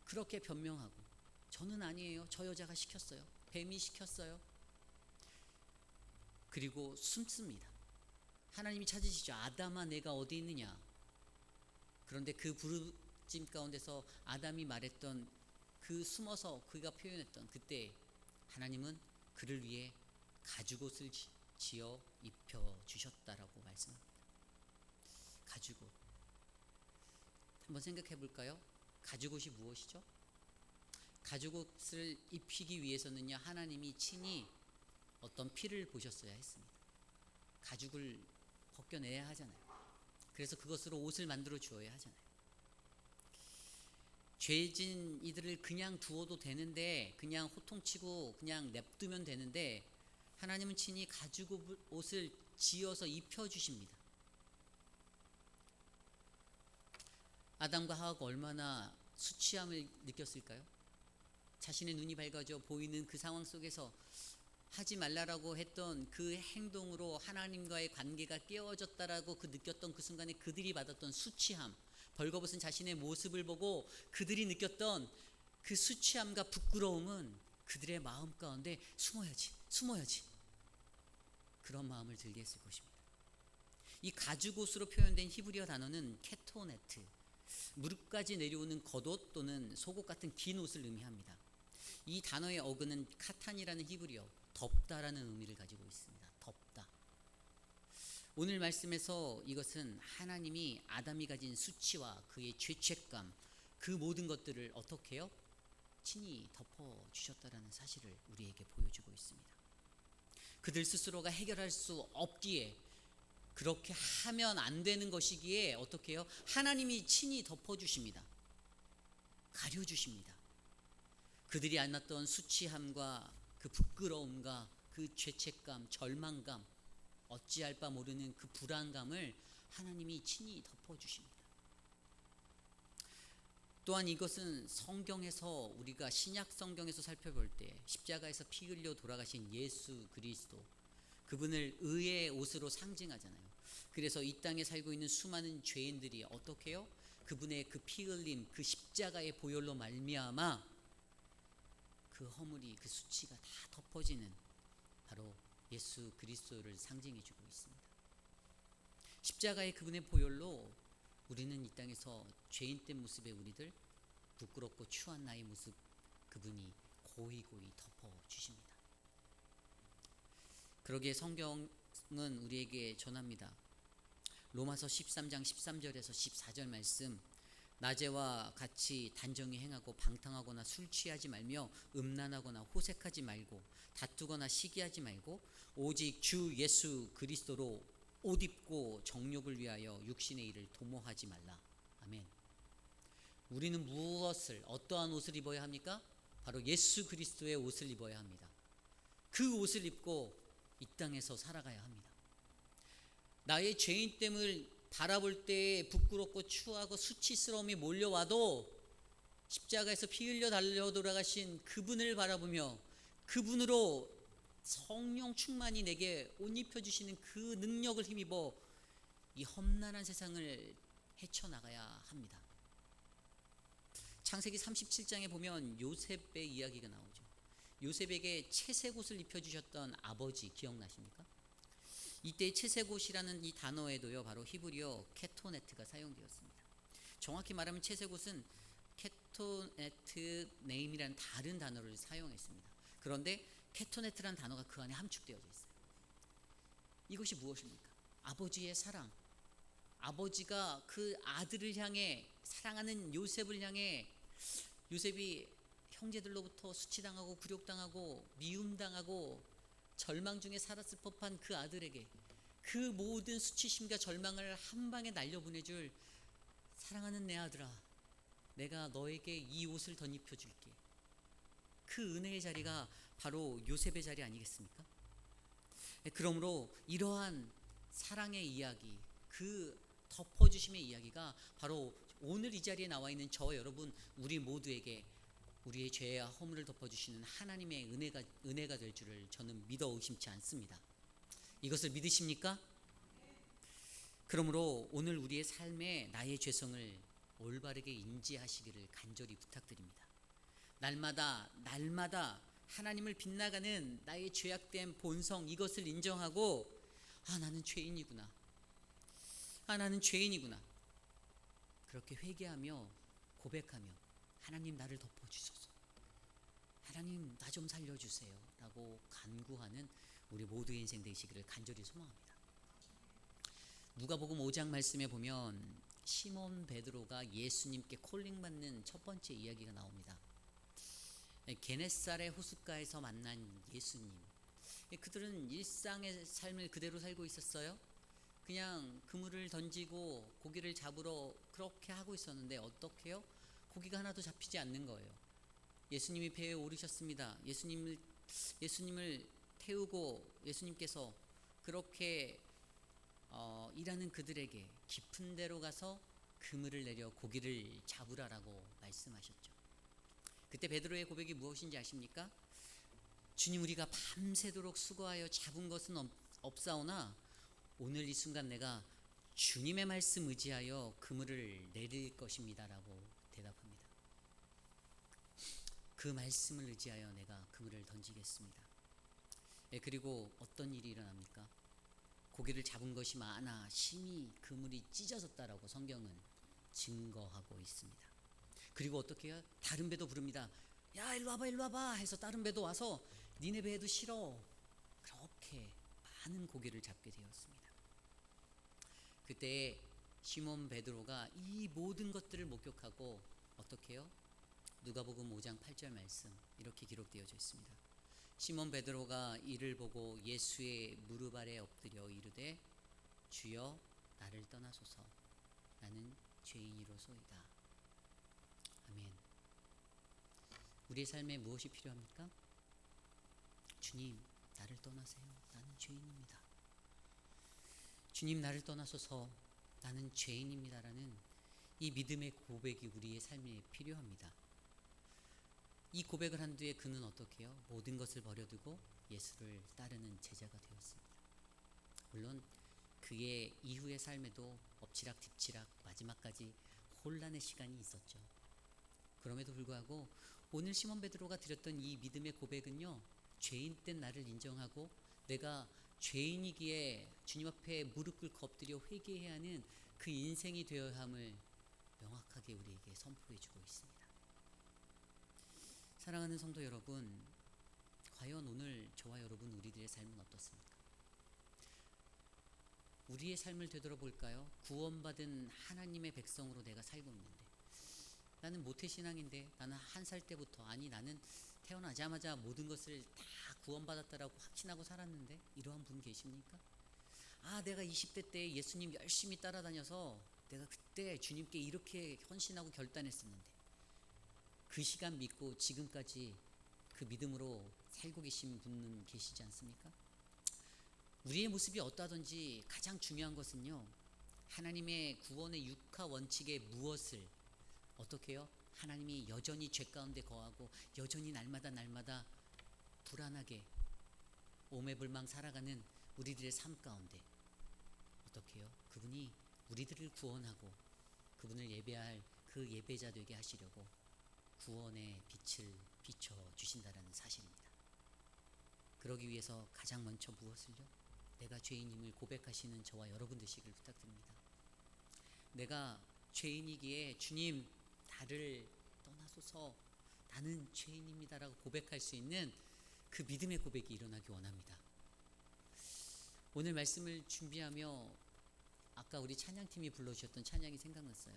그렇게 변명하고, 저는 아니에요, 저 여자가 시켰어요, 뱀이 시켰어요. 그리고 숨습니다. 하나님이 찾으시죠. 아담아 내가 어디 있느냐. 그런데 그 부르짖음 가운데서 아담이 말했던 그 숨어서 그가 표현했던 그때 하나님은 그를 위해 가죽옷을 지어 입혀 주셨다라고 말씀합니다. 가죽옷. 한번 생각해 볼까요? 가죽옷이 무엇이죠? 가죽옷을 입히기 위해서는요, 하나님이 친히 어떤 피를 보셨어야 했습니다. 가죽을 벗겨내야 하잖아요. 그래서 그것으로 옷을 만들어 주어야 하잖아요. 죄진 이들을 그냥 두어도 되는데, 그냥 호통치고 그냥 냅두면 되는데, 하나님은 친히 가죽옷을 지어서 입혀주십니다. 아담과 하와가 얼마나 수치함을 느꼈을까요? 자신의 눈이 밝아져 보이는 그 상황 속에서 하지 말라라고 했던 그 행동으로 하나님과의 관계가 깨어졌다라고 느꼈던 그 순간에 그들이 받았던 수치함, 벌거벗은 자신의 모습을 보고 그들이 느꼈던 그 수치함과 부끄러움은 그들의 마음 가운데 숨어야지 그런 마음을 들게 했을 것입니다. 이 가죽옷으로 표현된 히브리어 단어는 케토네트, 무릎까지 내려오는 겉옷 또는 속옷 같은 긴 옷을 의미합니다. 이 단어의 어근은 카탄이라는 히브리어, 덮다라는 의미를 가지고 있습니다. 덮다. 오늘 말씀에서 이것은 하나님이 아담이 가진 수치와 그의 죄책감, 그 모든 것들을 어떻게 해요? 친히 덮어주셨다라는 사실을 우리에게 보여주고 있습니다. 그들 스스로가 해결할 수 없기에, 그렇게 하면 안 되는 것이기에 어떻게 해요? 하나님이 친히 덮어주십니다. 가려주십니다. 그들이 안았던 수치함과 그 부끄러움과 그 죄책감, 절망감, 어찌할 바 모르는 그 불안감을 하나님이 친히 덮어주십니다. 또한 이것은 성경에서, 우리가 신약 성경에서 살펴볼 때 십자가에서 피 흘려 돌아가신 예수 그리스도, 그분을 의의 옷으로 상징하잖아요. 그래서 이 땅에 살고 있는 수많은 죄인들이 어떻게 해요? 그분의 그 피 흘림, 그 십자가의 보혈로 말미암아 그 허물이, 그 수치가 다 덮어지는 바로 예수 그리스도를 상징해 주고 있습니다. 십자가의 그분의 보혈로 우리는 이 땅에서 죄인된 모습의 우리들, 부끄럽고 추한 나의 모습, 그분이 고이 덮어주십니다. 그러기에 성경은 우리에게 전합니다. 로마서 13장 13절에서 14절 말씀, 낮에와 같이 단정히 행하고 방탕하거나 술 취하지 말며 음란하거나 호색하지 말고 다투거나 시기하지 말고 오직 주 예수 그리스도로 옷 입고 정욕을 위하여 육신의 일을 도모하지 말라. 아멘. 우리는 무엇을, 어떠한 옷을 입어야 합니까? 바로 예수 그리스도의 옷을 입어야 합니다. 그 옷을 입고 이 땅에서 살아가야 합니다. 나의 죄인됨을 바라볼 때 부끄럽고 추하고 수치스러움이 몰려와도 십자가에서 피 흘려 달려 돌아가신 그분을 바라보며 그분으로 성령 충만히 내게 옷 입혀주시는 그 능력을 힘입어 이 험난한 세상을 헤쳐나가야 합니다. 창세기 37장에 보면 요셉의 이야기가 나오죠. 요셉에게 채색옷을 입혀주셨던 아버지 기억나십니까? 이때 채색옷이라는 이 단어에도요, 바로 히브리어 케토네트가 사용되었습니다. 정확히 말하면 채색옷은 케토네트 네임이라는 다른 단어를 사용했습니다. 그런데 케토네트라는 단어가 그 안에 함축되어져 있어요. 이것이 무엇입니까? 아버지의 사랑. 아버지가 그 아들을 향해, 사랑하는 요셉을 향해, 요셉이 형제들로부터 수치당하고 굴욕당하고 미움당하고 절망 중에 살았을 법한 그 아들에게 그 모든 수치심과 절망을 한 방에 날려보내줄, 사랑하는 내 아들아, 내가 너에게 이 옷을 덧입혀 줄게. 그 은혜의 자리가 바로 요셉의 자리 아니겠습니까? 그러므로 이러한 사랑의 이야기, 그 덮어주심의 이야기가 바로 오늘 이 자리에 나와 있는 저와 여러분, 우리 모두에게 우리의 죄와 허물을 덮어주시는 하나님의 은혜가 될 줄을 저는 믿어 의심치 않습니다. 이것을 믿으십니까? 그러므로 오늘 우리의 삶에 나의 죄성을 올바르게 인지하시기를 간절히 부탁드립니다. 날마다 하나님을 빗나가는 나의 죄악된 본성, 이것을 인정하고 나는 죄인이구나. 나는 죄인이구나. 그렇게 회개하며 고백하며 하나님 나를 덮어주소서. 하나님 나 좀 살려주세요. 라고 간구하는 우리 모두의 인생 되시기를 간절히 소망합니다. 누가복음 5장 말씀에 보면 시몬 베드로가 예수님께 콜링받는 첫 번째 이야기가 나옵니다. 게네사렛 호숫가에서 만난 예수님. 그들은 일상의 삶을 그대로 살고 있었어요. 그냥 그물을 던지고 고기를 잡으러 그렇게 하고 있었는데 어떻게요? 고기가 하나도 잡히지 않는 거예요. 예수님이 배에 오르셨습니다. 예수님을 태우고 예수님께서 그렇게 일하는 그들에게 깊은 데로 가서 그물을 내려 고기를 잡으라라고 말씀하셨죠. 그때 베드로의 고백이 무엇인지 아십니까? 주님, 우리가 밤새도록 수고하여 잡은 것은 없사오나 오늘 이 순간 내가 주님의 말씀 의지하여 그물을 내릴 것입니다라고 대답합니다. 그 말씀을 의지하여 내가 그물을 던지겠습니다. 그리고 어떤 일이 일어납니까? 고기를 잡은 것이 많아 심히 그물이 찢어졌다라고 성경은 증거하고 있습니다. 그리고 어떻게 해요? 다른 배도 부릅니다. 야, 일로 와봐 해서 다른 배도 와서 니네 배에도 실어. 그렇게 많은 고기를 잡게 되었습니다. 그때 시몬 베드로가 이 모든 것들을 목격하고 어떻게 해요? 누가복음 5장 8절 말씀 이렇게 기록되어져 있습니다. 시몬 베드로가 이를 보고 예수의 무릎 아래 엎드려 이르되 주여 나를 떠나소서 나는 죄인이로소이다. 아멘. 우리의 삶에 무엇이 필요합니까? 주님, 나를 떠나세요. 나는 죄인입니다. 주님, 나를 떠나소서. 나는 죄인입니다라는 이 믿음의 고백이 우리의 삶에 필요합니다. 이 고백을 한 뒤에 그는 어떻게 해요? 모든 것을 버려두고 예수를 따르는 제자가 되었습니다. 물론 그의 이후의 삶에도 엎치락뒤치락 마지막까지 혼란의 시간이 있었죠. 그럼에도 불구하고 오늘 시몬 베드로가 드렸던 이 믿음의 고백은요, 죄인된 나를 인정하고 내가 죄인이기에 주님 앞에 무릎 꿇고 엎드려 회개해야 하는 그 인생이 되어야 함을 명확하게 우리에게 선포해 주고 있습니다. 사랑하는 성도 여러분, 과연 오늘 저와 여러분 우리들의 삶은 어떻습니까? 우리의 삶을 되돌아볼까요? 구원받은 하나님의 백성으로 내가 살고 있는데, 나는 모태신앙인데, 나는 한 살 때부터, 아니 나는 태어나자마자 모든 것을 다 구원받았다라고 확신하고 살았는데, 이러한 분 계십니까? 아, 내가 20대 때 예수님 열심히 따라다녀서 내가 그때 주님께 이렇게 헌신하고 결단했었는데, 그 시간 믿고 지금까지 그 믿음으로 살고 계신 분은 계시지 않습니까? 우리의 모습이 어떠하든지 가장 중요한 것은요, 하나님의 구원의 육하 원칙에 무엇을 어떻게 해요? 하나님이 여전히 죄 가운데 거하고 여전히 날마다 불안하게 오매불망 살아가는 우리들의 삶 가운데 어떻게 해요? 그분이 우리들을 구원하고 그분을 예배할 그 예배자 되게 하시려고 구원의 빛을 비춰주신다는 사실입니다. 그러기 위해서 가장 먼저 무엇을요? 내가 죄인임을 고백하시는 저와 여러분 되시길 부탁드립니다. 내가 죄인이기에 주님 나를 떠나소서, 나는 죄인입니다라고 고백할 수 있는 그 믿음의 고백이 일어나기 원합니다. 오늘 말씀을 준비하며 아까 우리 찬양팀이 불러주셨던 찬양이 생각났어요.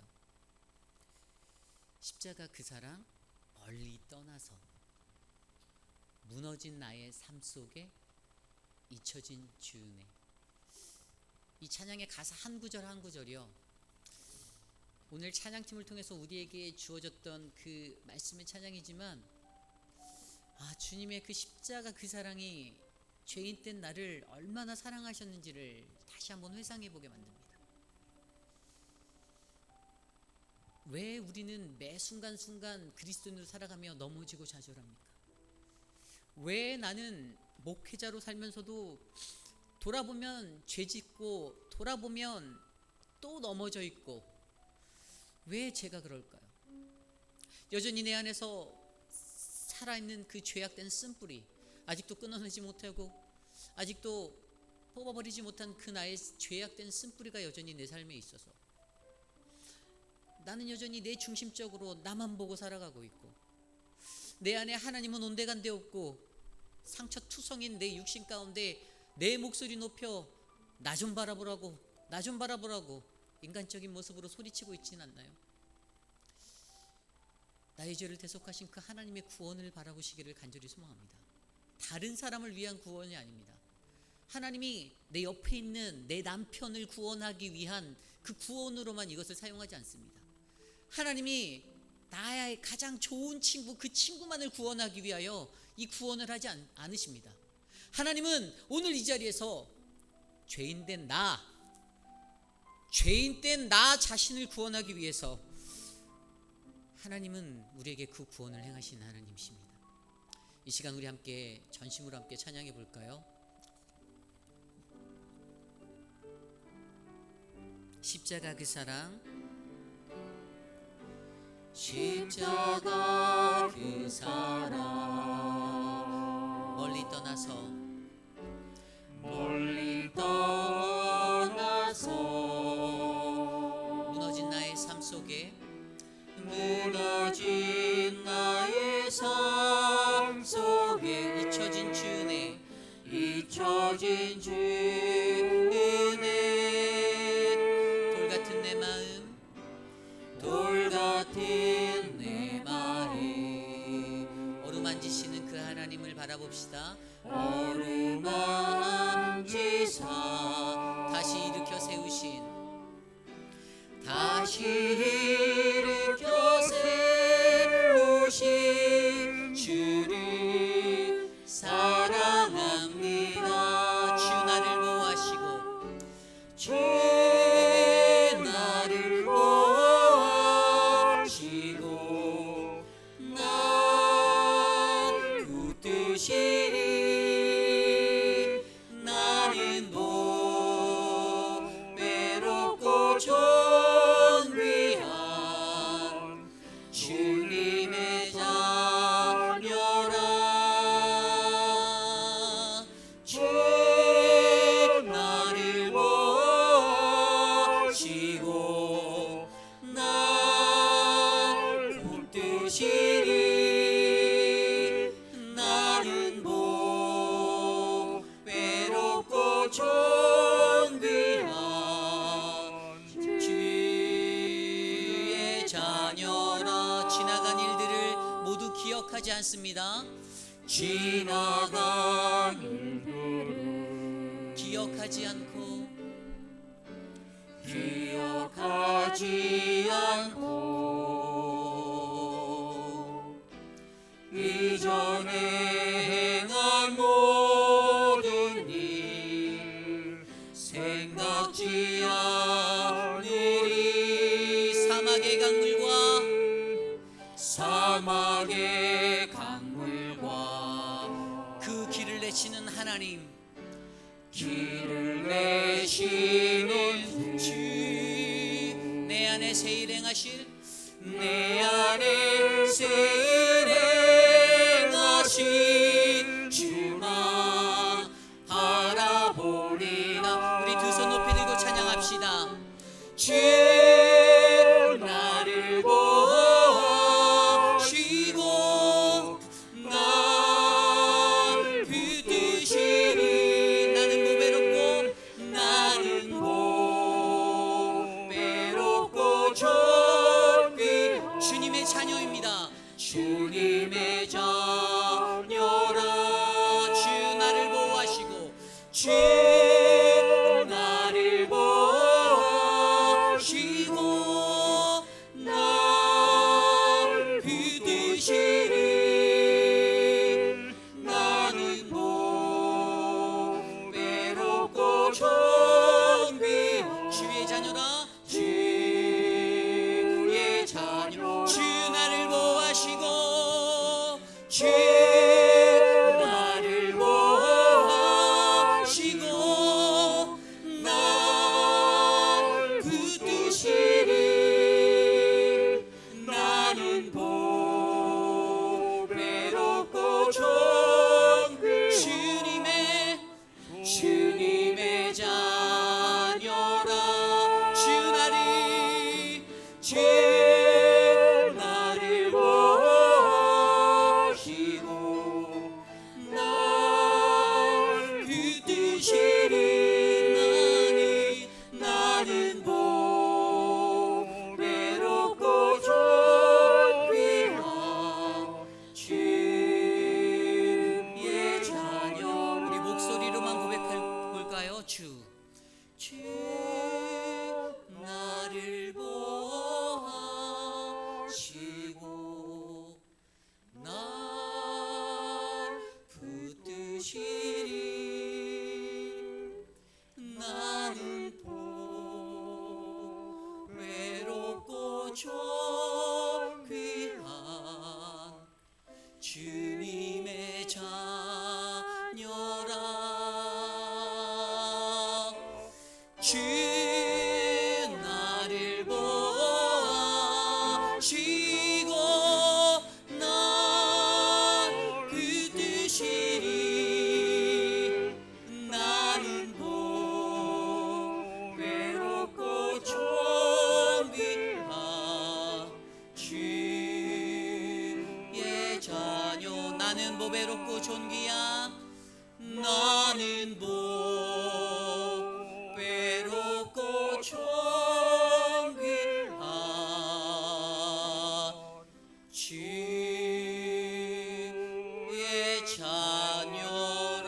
십자가 그 사랑 멀리 떠나서 무너진 나의 삶 속에 잊혀진 주 은혜. 이 찬양의 가사 한 구절 한 구절이요, 오늘 찬양팀을 통해서 우리에게 주어졌던 그 말씀의 찬양이지만, 주님의 그 십자가 그 사랑이 죄인된 나를 얼마나 사랑하셨는지를 다시 한번 회상해보게 만듭니다. 왜 우리는 매 순간순간 그리스도인으로 살아가며 넘어지고 좌절합니까? 왜 나는 목회자로 살면서도 돌아보면 죄짓고 돌아보면 또 넘어져 있고, 왜 제가 그럴까요? 여전히 내 안에서 살아있는 그 죄악된 쓴뿌리, 아직도 끊어내지 못하고 아직도 뽑아버리지 못한 그 나의 죄악된 쓴뿌리가 여전히 내 삶에 있어서 나는 여전히 내 중심적으로 나만 보고 살아가고 있고, 내 안에 하나님은 온데간데 없고 상처투성인 내 육신 가운데 내 목소리 높여 나 좀 바라보라고, 나 좀 바라보라고 인간적인 모습으로 소리치고 있진 않나요? 나의 죄를 대속하신 그 하나님의 구원을 바라보시기를 간절히 소망합니다. 다른 사람을 위한 구원이 아닙니다. 하나님이 내 옆에 있는 내 남편을 구원하기 위한 그 구원으로만 이것을 사용하지 않습니다. 하나님이 나의 가장 좋은 친구, 그 친구만을 구원하기 위하여 이 구원을 하지 않으십니다. 하나님은 오늘 이 자리에서 죄인된 나 자신을 구원하기 위해서 하나님은 우리에게 그 구원을 행하신 하나님이십니다. 이 시간 우리 함께 전심으로 함께 찬양해 볼까요? 십자가 그 사랑, 십자가 그 사랑, 멀리 떠나서 무너진 나의 삶 속에 잊혀진 주 은혜, 돌 같은 내 마음 어루만지시는 그 하나님을 바라봅시다. 어루만지사 다시 일으켜 세우신 주를 사랑합니다. 주 나를 보호하시고 난 붙드시리. 나는 외롭고 존귀한 주님의 자녀라. 주 나를 보시고 날 붙드시리. 나는 외롭고 존귀한 주의 자녀라. 지나간 일들을 모두 기억하지 않습니다. 지나간 일들을 기억하지 않고 이전에 행한 모든 일 생각지 않으리. 사막의 강물과 그 길을 내시는 하나님, 길을 내시는 주, 내 안에 새 일 행하실 주만 바라보리라. 우리 두 손 높이 들고 찬양합시다. 주 나를 보시고 날 붙드시리. 나는 외롭고 존귀 주님의 자녀입니다. 주님의 자녀라. 주 나를 보호하시고 주 나를 보시고 주 나를 보호하시고 날 붙드시리. 나는 외롭고 존귀한 주님의 자녀라. 주 나를 보호하시고 날 붙드시리. 나는 외롭고 존귀한 주의 자녀. 나는 외롭고 존귀한, 나는 외롭고 존귀한 주의 자녀라.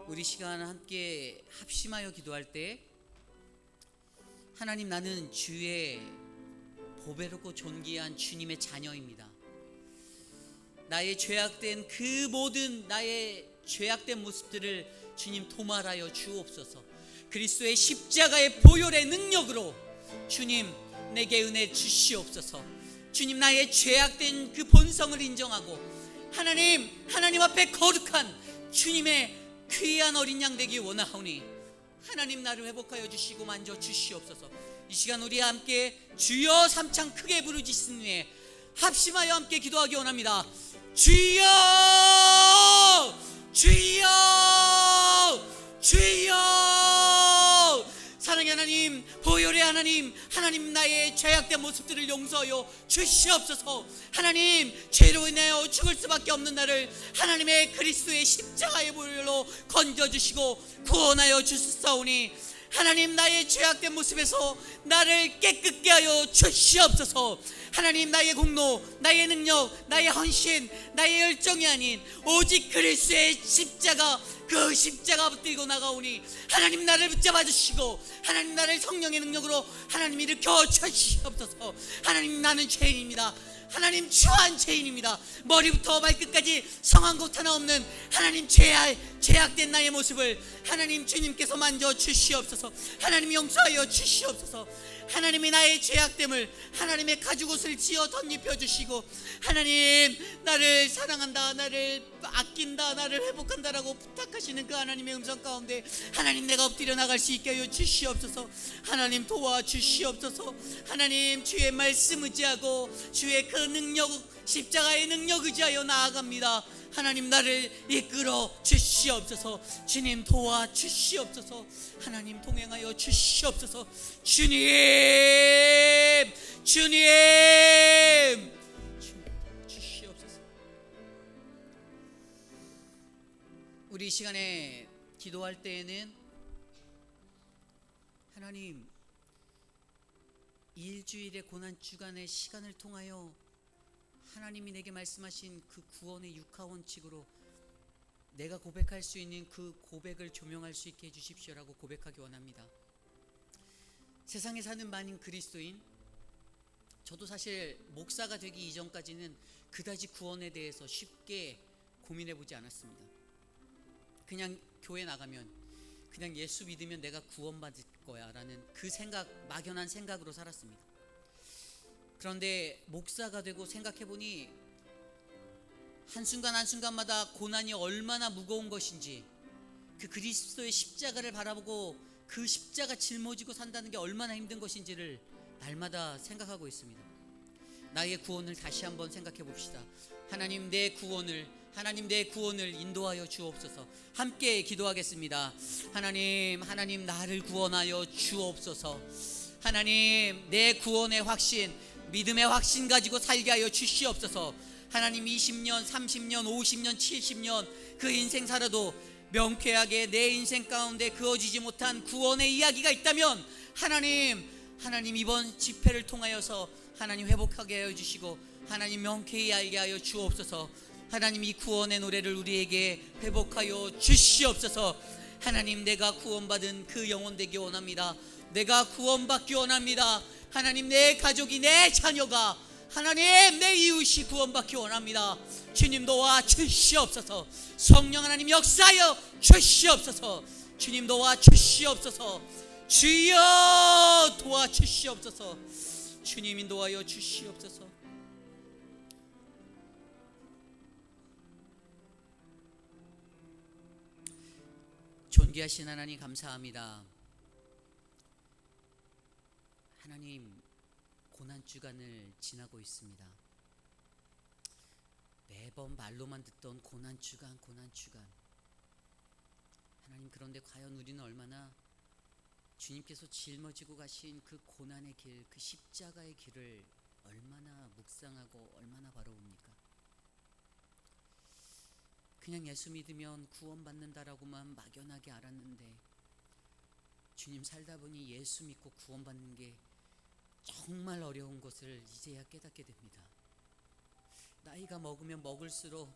우리 시간 함께 합심하여 기도할 때, 하나님, 나는 주의 보배롭고 존귀한 주님의 자녀입니다. 나의 죄악된 그 모든 나의 죄악된 모습들을 주님 도말하여 주옵소서. 그리스도의 십자가의 보혈의 능력으로 주님 내게 은혜 주시옵소서. 주님, 나의 죄악된 그 본성을 인정하고 하나님 앞에 거룩한 주님의 귀한 어린 양 되기 원하오니 하나님, 나를 회복하여 주시고 만져 주시옵소서. 이 시간 우리 함께 주여 삼창 크게 부르짖은 후에 합심하여 함께 기도하기 원합니다. 주여, 주여, 주여. 사랑의 하나님, 보혈의 하나님, 하나님, 나의 죄악된 모습들을 용서하여 주시옵소서. 하나님, 죄로 인하여 죽을 수밖에 없는 나를 하나님의 그리스도의 십자가의 보혈로 건져주시고 구원하여 주시사오니 하나님, 나의 죄악된 모습에서 나를 깨끗게 하여 주시옵소서. 하나님, 나의 공로, 나의 능력, 나의 헌신, 나의 열정이 아닌 오직 그리스도의 십자가, 그 십자가 붙들고 나가오니 하나님, 나를 붙잡아 주시고 하나님, 나를 성령의 능력으로 하나님 일으켜 주시옵소서. 하나님, 나는 죄인입니다. 하나님, 추한 죄인입니다. 머리부터 발끝까지 성한 곳 하나 없는 하나님, 죄악된 나의 모습을 하나님 주님께서 만져 주시옵소서. 하나님, 용서하여 주시옵소서. 하나님이 나의 죄악됨을 하나님의 가죽옷을 지어 덧입혀 주시고 하나님, 나를 사랑한다, 나를 아낀다, 나를 회복한다라고 부탁하시는 그 하나님의 음성 가운데 하나님, 내가 엎드려 나갈 수 있게 하여 주시옵소서. 하나님, 도와주시옵소서. 하나님, 주의 말씀 의지하고 주의 그 능력, 십자가의 능력 의지하여 나아갑니다. 하나님, 나를 이끌어 주시옵소서. 주님, 도와주시옵소서. 하나님, 동행하여 주시옵소서. 주님, 주님, 주시옵소서. 우리 이 시간에 기도할 때에는 하나님, 일주일의 고난 주간의 시간을 통하여 하나님이 내게 말씀하신 그 구원의 육하 원칙으로 내가 고백할 수 있는 그 고백을 조명할 수 있게 해주십시오라고 고백하기 원합니다. 세상에 사는 많은 그리스도인, 저도 사실 목사가 되기 이전까지는 그다지 구원에 대해서 쉽게 고민해보지 않았습니다. 그냥 교회 나가면, 그냥 예수 믿으면 내가 구원받을 거야 라는 그 생각, 막연한 생각으로 살았습니다. 그런데 목사가 되고 생각해보니 한순간 한순간마다 고난이 얼마나 무거운 것인지, 그 그리스도의 십자가를 바라보고 그 십자가 짊어지고 산다는 게 얼마나 힘든 것인지를 날마다 생각하고 있습니다. 나의 구원을 다시 한번 생각해 봅시다. 하나님, 내 구원을 인도하여 주옵소서. 함께 기도하겠습니다. 하나님, 나를 구원하여 주옵소서. 하나님, 내 구원의 확신, 믿음의 확신 가지고 살게 하여 주시옵소서. 하나님, 20년, 30년, 50년, 70년 그 인생 살아도 명쾌하게 내 인생 가운데 그어지지 못한 구원의 이야기가 있다면 하나님, 이번 집회를 통하여서 하나님 회복하게 하여 주시고 하나님 명쾌히 알게 하여 주옵소서. 하나님, 이 구원의 노래를 우리에게 회복하여 주시옵소서. 하나님, 내가 구원받은 그 영혼 되기 원합니다. 내가 구원받기 원합니다. 하나님, 내 가족이, 내 자녀가, 하나님, 내 이웃이 구원받기 원합니다. 주님 도와주시옵소서. 성령 하나님 역사하여 주시옵소서. 주님 도와주시옵소서. 주여 도와주시옵소서. 주님 인도하여 주시옵소서. 존귀하신 하나님 감사합니다. 하나님, 고난주간을 지나고 있습니다. 매번 말로만 듣던 고난주간, 고난주간. 하나님, 그런데 과연 우리는 얼마나 주님께서 짊어지고 가신 그 고난의 길, 그 십자가의 길을 얼마나 묵상하고 얼마나 바라봅니까? 그냥 예수 믿으면 구원받는다라고만 막연하게 알았는데, 주님 살다 보니 예수 믿고 구원받는 게 정말 어려운 것을 이제야 깨닫게 됩니다. 나이가 먹으면 먹을수록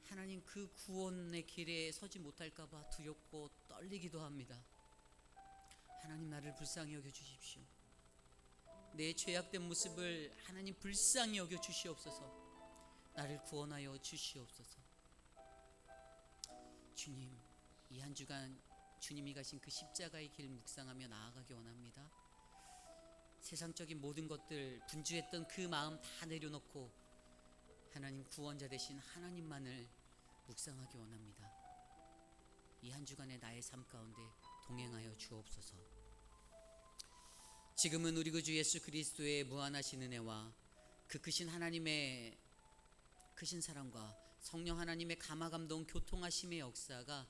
하나님, 그 구원의 길에 서지 못할까봐 두렵고 떨리기도 합니다. 하나님, 나를 불쌍히 여겨 주십시오. 내 죄악된 모습을 하나님 불쌍히 여겨 주시옵소서. 나를 구원하여 주시옵소서. 주님, 이 한 주간 주님이 가신 그 십자가의 길 묵상하며 나아가기 원합니다. 세상적인 모든 것들, 분주했던 그 마음 다 내려놓고 하나님, 구원자 되신 하나님만을 묵상하기 원합니다. 이 한 주간의 나의 삶 가운데 동행하여 주옵소서. 지금은 우리 구주 예수 그리스도의 무한하신 은혜와 그 크신 하나님의 크신 사랑과 성령 하나님의 감화감동 교통하심의 역사가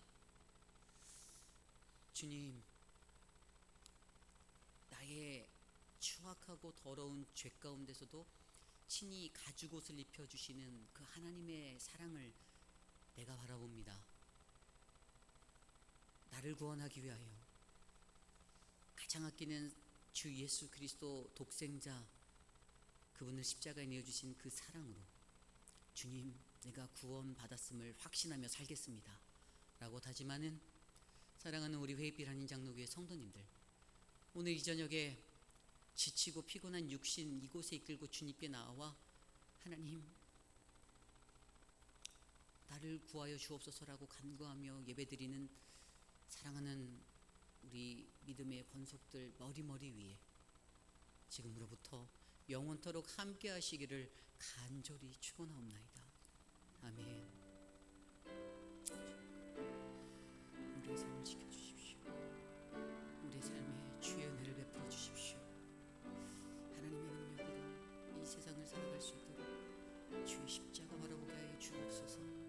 주님, 나의 추악하고 더러운 죄 가운데서도 친히 가죽옷을 입혀주시는 그 하나님의 사랑을 내가 바라봅니다. 나를 구원하기 위하여 가장 아끼는 주 예수 그리스도 독생자, 그분을 십자가에 내어주신 그 사랑으로 주님, 내가 구원받았음을 확신하며 살겠습니다 라고 다짐하는 사랑하는 우리 회의빛 한인 장로교회 성도님들, 오늘 이 저녁에 지치고 피곤한 육신 이곳에 이끌고 주님께 나와 하나님, 나를 구하여 주옵소서라고 간구하며 예배드리는 사랑하는 우리 믿음의 권속들 머리 위에 지금으로부터 영원토록 함께 하시기를 간절히 축원하옵나이다. 아멘. 우리의 삶을 지켜주십시오. 우리의 삶에 주의 은혜를 베풀어 주십시오. 하나님의 능력으로 이 세상을 살아갈 수 있도록 주의 십자가 바라보게 하여 주옵소서.